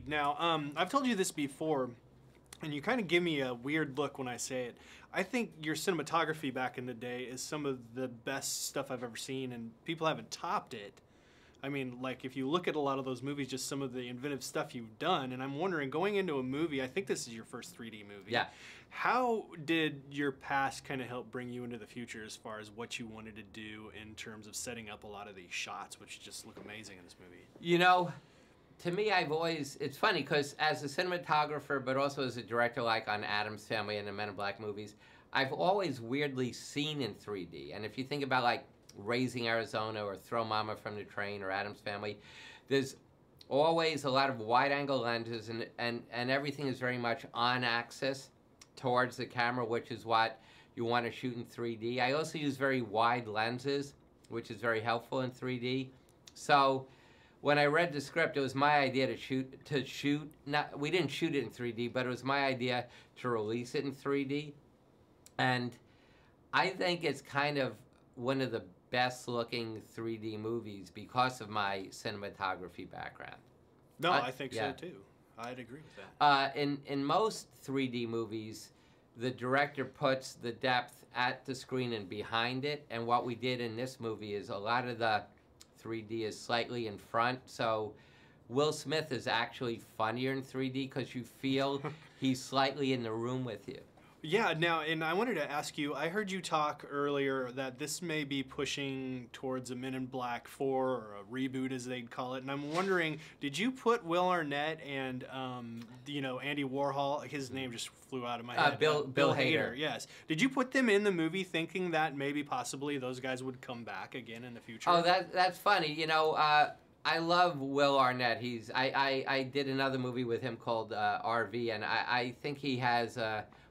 3D. Now, I've told you this before, and you kind of give me a weird look when I say it. I think your cinematography back in the day is some of the best stuff I've ever seen, and people haven't topped it. I mean, like, if you look at a lot of those movies, just some of the inventive stuff you've done, and I'm wondering, going into a movie, I think this is your first 3D movie. Yeah. How did your past kind of help bring you into the future as far as what you wanted to do in terms of setting up a lot of these shots, which just look amazing in this movie? You know, to me, I've always, it's funny, because as a cinematographer, but also as a director, like on Addams Family and the Men in Black movies, I've always weirdly seen in 3D. And if you think about, like, Raising Arizona or Throw Mama from the Train or Addams Family, there's always a lot of wide-angle lenses, and everything is very much on axis towards the camera, which is what you want to shoot in 3D. I also use very wide lenses, which is very helpful in 3D. So when I read the script, it was my idea to shoot. We didn't shoot it in 3D, but it was my idea to release it in 3D. And I think it's kind of one of the best looking 3D movies because of my cinematography background. No, I think so too. I'd agree with that. In most 3D movies, the director puts the depth at the screen and behind it, and what we did in this movie is a lot of the 3D is slightly in front, so Will Smith is actually funnier in 3D because you feel he's slightly in the room with you. Yeah, now, and I wanted to ask you, I heard you talk earlier that this may be pushing towards a Men in Black 4 or a reboot, as they'd call it, and I'm wondering, did you put Will Arnett and, you know, Andy Warhol, his name just flew out of my head. Bill Hader. Yes. Did you put them in the movie thinking that maybe possibly those guys would come back again in the future? Oh, that's funny. You know, I love Will Arnett. I did another movie with him called RV, and I think he has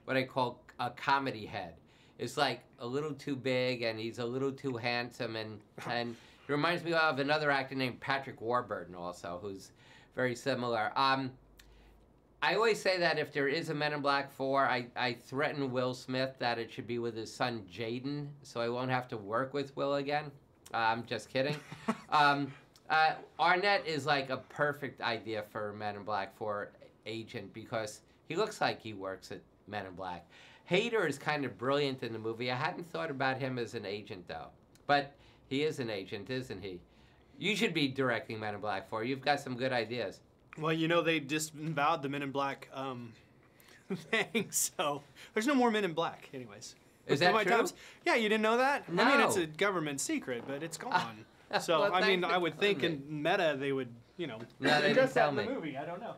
what I call a comedy head. It's like a little too big, and he's a little too handsome, and he reminds me of another actor named Patrick Warburton also, who's very similar. I always say that if there is a Men in Black 4, I threaten Will Smith that it should be with his son Jaden, so I won't have to work with Will again. I'm just kidding. Arnett is like a perfect idea for Men in Black 4 agent because he looks like he works at Men in Black. Hader is kind of brilliant in the movie. I hadn't thought about him as an agent, though. But he is an agent, isn't he? You should be directing Men in Black 4. You've got some good ideas. Well, you know, they disavowed the Men in Black thing, so there's no more Men in Black, anyways. Is that true? Yeah, you didn't know that? No. I mean, it's a government secret, but it's gone. So, well, I mean, I would think in Meta they would, you know, no, they didn't tell me. In the movie. I don't know.